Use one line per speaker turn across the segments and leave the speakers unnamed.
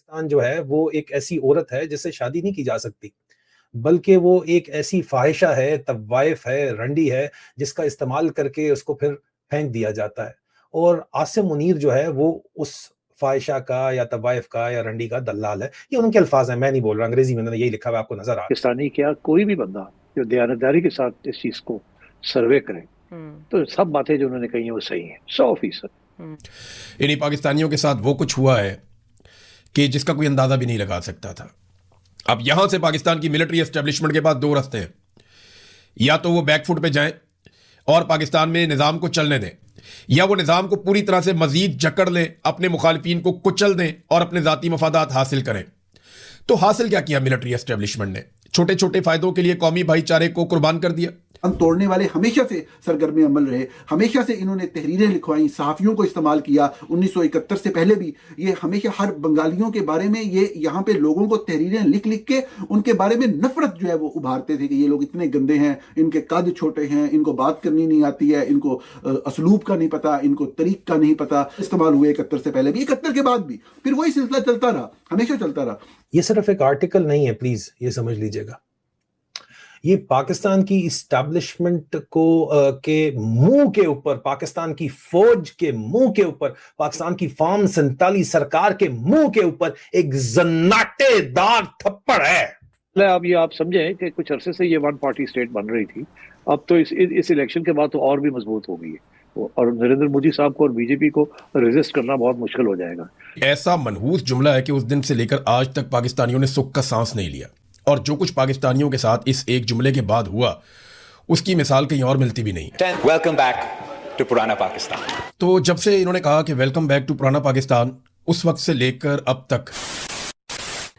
पाकिस्तान जो है वो एक ऐसी औरत है जिससे शादी नहीं की जा सकती, बल्कि वो एक ऐसी फ़ाहिशा है, तवाइफ़ है, रंडी है, जिसका इस्तेमाल करके उसको फिर फेंक दिया जाता है। और आसिम मुनीर जो है वो उस फ़ाहिशा का या तवाइफ़ का या रंडी का दल्लाल है। ये उनके अल्फ़ाज़ हैं, मैं नहीं बोल रहा, अंग्रेज़ी में उन्होंने यही लिखा हुआ है, आपको नज़र आ रहा है।
पाकिस्तानी क्या कोई भी बंदा जो दयानतदारी के साथ इस चीज को सर्वे करे,
हम्म।
तो सब बातें जो उन्होंने कही हैं वो सही हैं 100%।
इन्हीं पाकिस्तानियों के साथ वो कुछ हुआ है कि जिसका कोई अंदाजा भी नहीं लगा सकता था। अब यहां से पाकिस्तान की मिलिट्री एस्टेब्लिशमेंट के पास दो रास्ते हैं, या तो वो बैकफुट पे जाएं और पाकिस्तान में निज़ाम को चलने दें, या वो निज़ाम को पूरी तरह से मजीद जकड़ लें, अपने मुखालिफिन को कुचल दें और अपने ज़ाती मफादात हासिल करें। तो हासिल क्या किया मिलिट्री एस्टेब्लिशमेंट ने? छोटे छोटे फायदों के लिए कौमी भाईचारे को कुर्बान कर दिया।
हम तोड़ने वाले हमेशा से सरगर्म अमल रहे, हमेशा से इन्होंने तहरीरें लिखवाई, सहाफ़ियों को इस्तेमाल किया। 1971 से पहले भी ये हमेशा हर बंगालियों के बारे में ये यहाँ पे लोगों को तहरीरें लिख लिख के उनके बारे में नफरत जो है वो उभारते थे कि ये लोग इतने गंदे हैं, इनके कद छोटे हैं, इनको बात करनी नहीं आती है, इनको असलूब का नहीं पता, इनको तरीक का नहीं पता। इस्तेमाल हुए 71 से पहले भी, 71 के बाद भी, फिर वही सिलसिला चलता रहा, हमेशा चलता रहा।
ये सिर्फ एक आर्टिकल नहीं है, प्लीज ये समझ लीजिएगा। ये पाकिस्तान की इस्टेब्लिशमेंट को के मुंह के ऊपर, पाकिस्तान की फौज के मुंह के ऊपर, पाकिस्तान की फार्म 47 सरकार के मुंह के ऊपर एक जन्नाटेदार थप्पड़ है।
अब ये आप समझें कि कुछ अरसे से ये वन पार्टी स्टेट बन रही थी, अब तो इस इलेक्शन के बाद तो और भी मजबूत हो गई है, और नरेंद्र मोदी साहब को और बीजेपी को रेजिस्ट करना बहुत मुश्किल हो जाएगा।
ऐसा मनहूस जुमला है कि उस दिन से लेकर आज तक पाकिस्तानियों ने सुख का सांस नहीं लिया, और जो कुछ पाकिस्तानियों के साथ इस एक जुमले के बाद हुआ उसकी मिसाल कहीं और मिलती भी नहीं।
वेलकम बैक टू पुराना पाकिस्तान।
तो जब से इन्होंने कहा कि वेलकम बैक टू पुराना पाकिस्तान, उस वक्त से लेकर अब तक।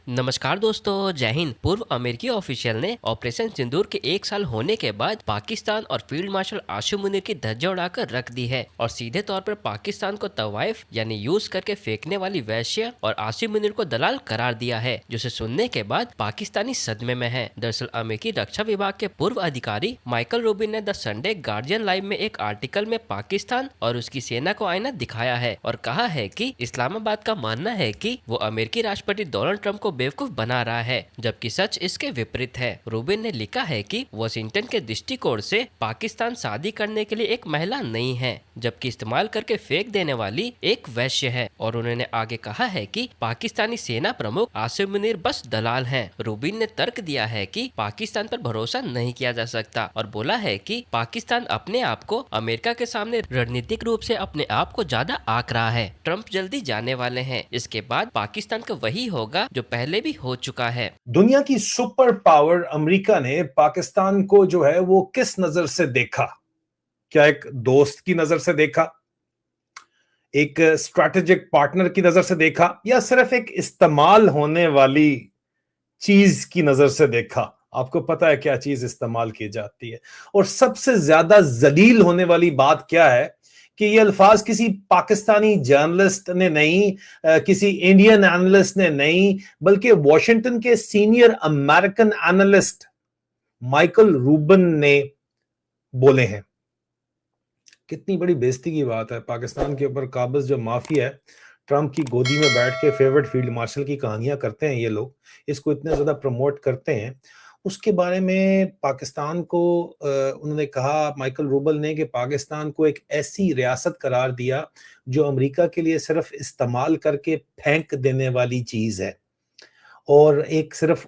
नमस्कार दोस्तों, जय हिंद। पूर्व अमेरिकी ऑफिशियल ने ऑपरेशन सिंदूर के 1 साल होने के बाद पाकिस्तान और फील्ड मार्शल आसिम मुनीर की धज्जियां उड़ाकर रख दी है और सीधे तौर पर पाकिस्तान को तवाइफ यानी यूज करके फेंकने वाली वैश्य और आसिम मुनीर को दलाल करार दिया है, जिसे सुनने के बाद पाकिस्तानी सदमे में है। दरअसल अमेरिकी रक्षा विभाग के पूर्व अधिकारी माइकल रूबिन ने द संडे गार्जियन लाइव में एक आर्टिकल में पाकिस्तान और उसकी सेना को आईना दिखाया है और कहा है कि इस्लामाबाद का मानना है कि वो अमेरिकी राष्ट्रपति डोनाल्ड ट्रंप को बेवकूफ बना रहा है, जबकि सच इसके विपरीत है। रूबिन ने लिखा है कि वॉशिंगटन के दृष्टिकोण से पाकिस्तान शादी करने के लिए एक महिला नहीं है, जबकि इस्तेमाल करके फेंक देने वाली एक वैश्य है। और उन्होंने आगे कहा है कि पाकिस्तानी सेना प्रमुख आसिम मुनीर बस दलाल हैं। रूबिन ने तर्क दिया है कि पाकिस्तान पर भरोसा नहीं किया जा सकता और बोला है कि पाकिस्तान अपने आप को अमेरिका के सामने रणनीतिक रूप से अपने आप को ज्यादा आंक रहा है। ट्रंप जल्दी जाने वाले हैं, इसके बाद पाकिस्तान का वही होगा जो पहले भी हो चुका है।
दुनिया की सुपर पावर अमेरिका ने पाकिस्तान को जो है वो किस नजर से देखा? क्या एक दोस्त की नजर से देखा, एक स्ट्रैटेजिक पार्टनर की नजर से देखा, या सिर्फ एक इस्तेमाल होने वाली चीज की नजर से देखा? आपको पता है क्या चीज इस्तेमाल की जाती है? और सबसे ज्यादा जलील होने वाली बात क्या है कि ये अल्फाज किसी पाकिस्तानी जर्नलिस्ट ने नहीं, किसी इंडियन एनालिस्ट ने नहीं, बल्कि वॉशिंगटन के senior American analyst Michael Rubin ने बोले हैं। कितनी बड़ी बेइज्जती की बात है। पाकिस्तान के ऊपर काबिज जो माफिया है, ट्रंप की गोदी में बैठ के फेवरेट फील्ड मार्शल की कहानियां करते हैं ये लोग, इसको इतने ज्यादा प्रमोट करते हैं। उसके बारे में पाकिस्तान को उन्होंने कहा, माइकल रूबिन ने, कि पाकिस्तान को एक ऐसी रियासत करार दिया जो अमेरिका के लिए सिर्फ इस्तेमाल करके फेंक देने वाली चीज है और एक सिर्फ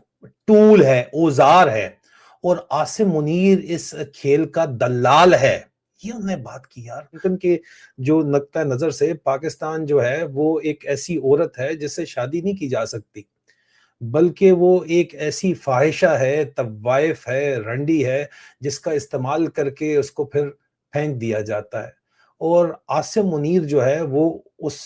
टूल है, औजार है, और आसिम मुनीर इस खेल का दलाल है। ये उन्होंने बात की यार। उनके जो नक्ता नजर से पाकिस्तान जो है वो एक ऐसी औरत है जिससे शादी नहीं की जा सकती, बल्कि वो एक ऐसी फाहिशा है, तवाइफ है, रंडी है, जिसका इस्तेमाल करके उसको फिर फेंक दिया जाता है। और आसिम मुनीर जो है वो उस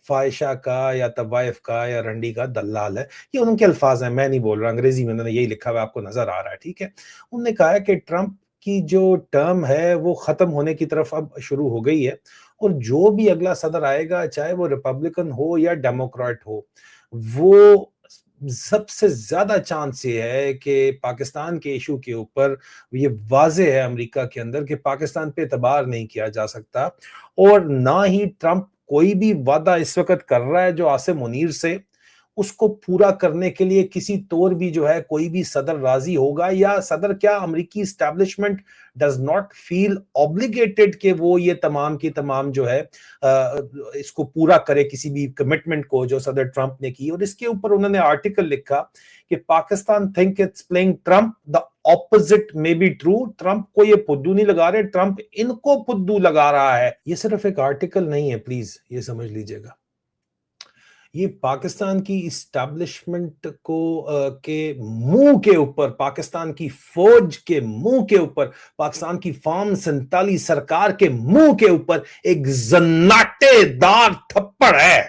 फाहिशा का या तवाइफ का या रंडी का दलाल है। ये उनके अल्फाज हैं, मैं नहीं बोल रहा, अंग्रेजी में उन्होंने यही लिखा हुआ, आपको नजर आ रहा है, ठीक है। उन्होंने कहा है कि ट्रंप की जो टर्म है वो खत्म होने की तरफ अब शुरू हो गई है, और जो भी अगला सदर आएगा, चाहे वो रिपब्लिकन हो या डेमोक्रेट हो, वो सबसे ज्यादा चांस ये है कि पाकिस्तान के इशू के ऊपर ये वाजे है अमेरिका के अंदर कि पाकिस्तान पे एतबार नहीं किया जा सकता। और ना ही ट्रंप कोई भी वादा इस वक्त कर रहा है जो आसिम मुनीर से उसको पूरा करने के लिए किसी तौर भी जो है कोई भी सदर राजी होगा, या सदर क्या अमेरिकी establishment does not feel obligated कि वो ये तमाम की तमाम जो है इसको पूरा करे, किसी भी कमिटमेंट को जो सदर ट्रंप ने की। और इसके ऊपर उन्होंने आर्टिकल लिखा कि Pakistan think it's playing Trump, the opposite may be true. Trump को ये फुद्दू नहीं लगा रहे, ट्रंप इनको फुद्दू लगा रहा है। ये सिर्फ एक आर्टिकल नहीं है, प्लीज ये समझ लीजिएगा। ये पाकिस्तान की इस्टेब्लिशमेंट को के मुंह के ऊपर, पाकिस्तान की फौज के मुंह के ऊपर, पाकिस्तान की फार्म 47 सरकार के मुंह के ऊपर एक जन्नाटेदार थप्पड़ है,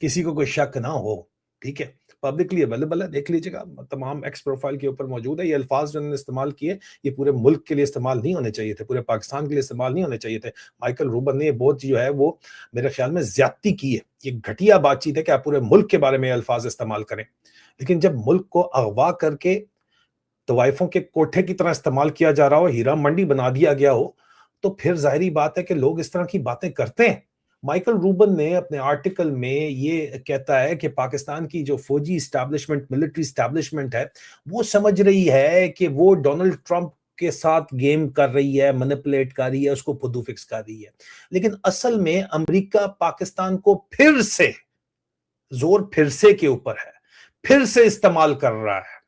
किसी को कोई शक ना हो। ठीक है, पब्लिकली अवेलेबल है, देख लीजिएगा, तमाम एक्स प्रोफाइल के ऊपर मौजूद है। ये अल्फाज जो उन्होंने इस्तेमाल किए ये पूरे मुल्क के लिए इस्तेमाल नहीं होने चाहिए थे, पूरे पाकिस्तान के लिए इस्तेमाल नहीं होने चाहिए थे। माइकल रूबन ने ये बहुत जो है वो मेरे ख्याल में ज्यादती की है। ये घटिया बातचीत है कि आप पूरे मुल्क के बारे में अल्फाज इस्तेमाल करें, लेकिन जब मुल्क को अगवा करके तवाइफों के कोठे की तरह इस्तेमाल किया जा रहा हो, हीरा मंडी बना दिया गया हो, तो फिर जाहिर बात है कि लोग इस तरह की बातें करते हैं। माइकल रूबन ने अपने आर्टिकल में ये कहता है कि पाकिस्तान की जो फौजी इस्टेब्लिशमेंट, मिलिट्री इस्टेब्लिशमेंट है, वो समझ रही है कि वो डोनाल्ड ट्रंप के साथ गेम कर रही है, मैनिपुलेट कर रही है, उसको फुद्दू फिक्स कर रही है। लेकिन असल में अमेरिका पाकिस्तान को फिर से, जोर फिर से के ऊपर है, फिर से इस्तेमाल कर रहा है।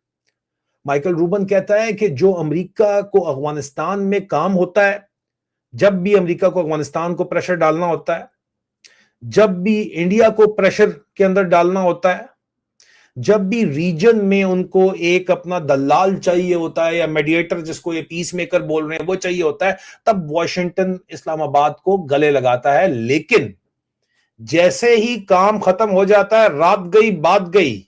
माइकल रूबन कहता है कि जो अमेरिका को अफगानिस्तान में काम होता है, जब भी अमेरिका को अफगानिस्तान को प्रेशर डालना होता है, जब भी इंडिया को प्रेशर के अंदर डालना होता है, जब भी रीजन में उनको एक अपना दलाल चाहिए होता है या मीडिएटर, जिसको ये पीस मेकर बोल रहे हैं, वो चाहिए होता है, तब वॉशिंगटन इस्लामाबाद को गले लगाता है। लेकिन जैसे ही काम खत्म हो जाता है, रात गई बात गई,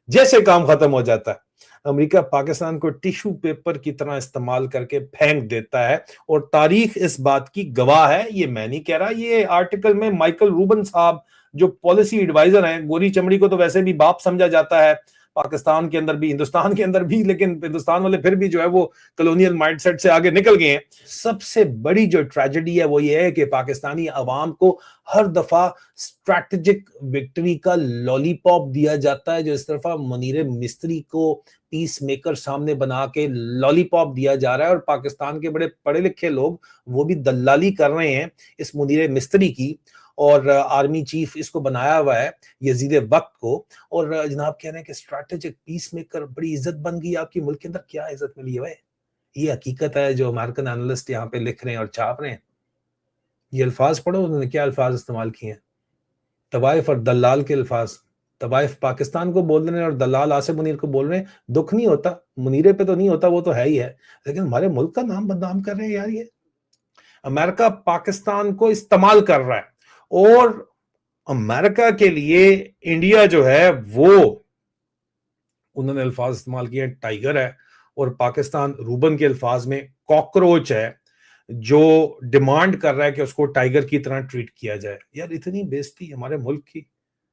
जैसे काम खत्म हो जाता है, अमेरिका पाकिस्तान को टिश्यू पेपर की तरह इस्तेमाल करके फेंक देता है। और तारीख इस बात की गवाह है। ये मैं नहीं कह रहा, ये आर्टिकल में माइकल रूबन साहब जो पॉलिसी एडवाइजर हैं, गोरी चमड़ी को तो वैसे भी बाप समझा जाता है पाकिस्तान के अंदर भी, हिंदुस्तान के अंदर भी, लेकिन हिंदुस्तान वाले फिर भी जो है वो कॉलोनियल माइंडसेट से आगे निकल गए हैं। सबसे बड़ी जो ट्रेजेडी है वो ये है कि पाकिस्तानी अवाम को हर दफा स्ट्रैटेजिक विक्ट्री का लॉलीपॉप दिया जाता है, जो इस तरफा मुनीर मिस्त्री को पीस मेकर सामने बना के लॉलीपॉप दिया जा रहा है। और पाकिस्तान के बड़े पढ़े लिखे लोग वो भी दलाली कर रहे हैं इस मुनीर मिस्त्री की, और आर्मी चीफ इसको बनाया हुआ है यजीद वक्त को। और जनाब कह रहे हैं कि स्ट्रैटेजिक पीस मेकर बड़ी इज्जत बन गई आपकी मुल्क के अंदर। क्या इज्जत मिली है? ये हकीकत है जो अमेरिकन एनालिस्ट यहाँ पे लिख रहे हैं और छाप रहे हैं। ये अल्फाज पढ़ो, उन्होंने क्या अल्फाज इस्तेमाल किए हैं, तवाइफ और दलाल के अल्फाज। तवाइफ पाकिस्तान को बोल रहे हैं और दलाल आसिफ मुनीर को बोल रहे हैं। दुख नहीं होता, मुनीरे पे तो नहीं होता, वो तो है ही है, लेकिन हमारे मुल्क का नाम बदनाम कर रहे हैं यार। ये अमेरिका पाकिस्तान को इस्तेमाल कर रहा है, और अमेरिका के लिए इंडिया जो है वो, उन्होंने अल्फाज इस्तेमाल किए टाइगर है, और पाकिस्तान रूबन के अल्फाज में कॉकरोच है, जो डिमांड कर रहा है कि उसको टाइगर की तरह ट्रीट किया जाए। यार इतनी बेइज्जती हमारे मुल्क की।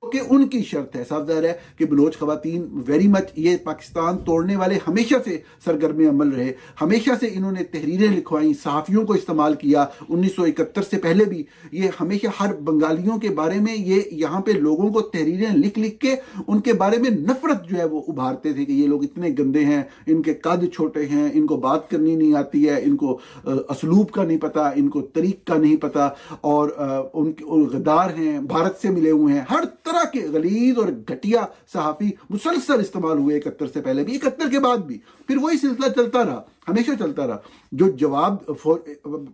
कि उनकी शर्त है, साफ जाहिर है कि बलोच खवातीन वेरी मच ये पाकिस्तान तोड़ने वाले हमेशा से सरगर्म अमल रहे। हमेशा से इन्होंने तहरीरें लिखवाई, सहाफ़ियों को इस्तेमाल किया। 1971 से पहले भी ये हमेशा हर बंगालियों के बारे में ये यहाँ पे लोगों को तहरीरें लिख लिख के उनके बारे में नफरत जो है वो उभारते थे कि ये लोग इतने गंदे हैं, इनके कद छोटे हैं, इनको बात करनी नहीं आती है, इनको असलूब का नहीं पता, इनको तरीक का नहीं पता, और उनके गद्दार हैं, भारत से मिले हुए हैं। हर तरह के गलीज और घटिया सहाफी मुसलसल इस्तेमाल हुए 71 से पहले भी, 71 के बाद भी। फिर वही सिलसिला चलता रहा, हमेशा चलता रहा। जो जवाब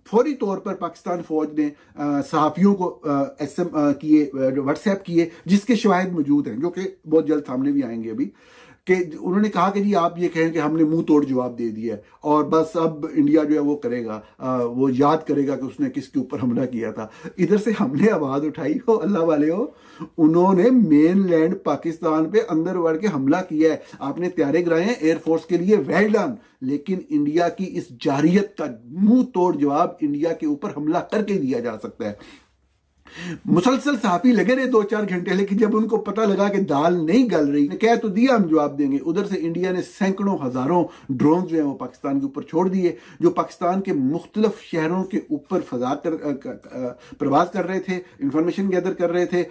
फौरी तौर पर पाकिस्तान फौज ने सहाफियों को एसएम किए, व्हाट्सएप किए, जिसके शवाहिद मौजूद हैं, जो कि बहुत जल्द सामने भी आएंगे अभी, कि उन्होंने कहा कि जी आप ये कहें कि हमने मुंह तोड़ जवाब दे दिया है और बस अब इंडिया जो है वो करेगा, वो याद करेगा कि उसने किसके ऊपर हमला किया था। इधर से हमने आवाज उठाई हो, अल्लाह वाले हो, उन्होंने मेन लैंड पाकिस्तान पे अंदर बढ़ के हमला किया है। आपने तैयारे गिराए हैं एयरफोर्स के लिए, वेल डन, लेकिन इंडिया की इस जारियत का मुंह तोड़ जवाब इंडिया के ऊपर हमला करके दिया जा सकता है। मुसलसल सहाफी लगे रहे 2-4 घंटे, लेकिन जब उनको पता लगा कि दाल नहीं गल रही, कह तो दिया हम जवाब देंगे। उधर से इंडिया ने सैकड़ों हजारों ड्रोन जो है वो पाकिस्तान के ऊपर छोड़ दिए, जो पाकिस्तान के मुख्तलिफ शहरों के ऊपर प्रवास कर रहे थे, इंफॉर्मेशन गैदर कर रहे थे।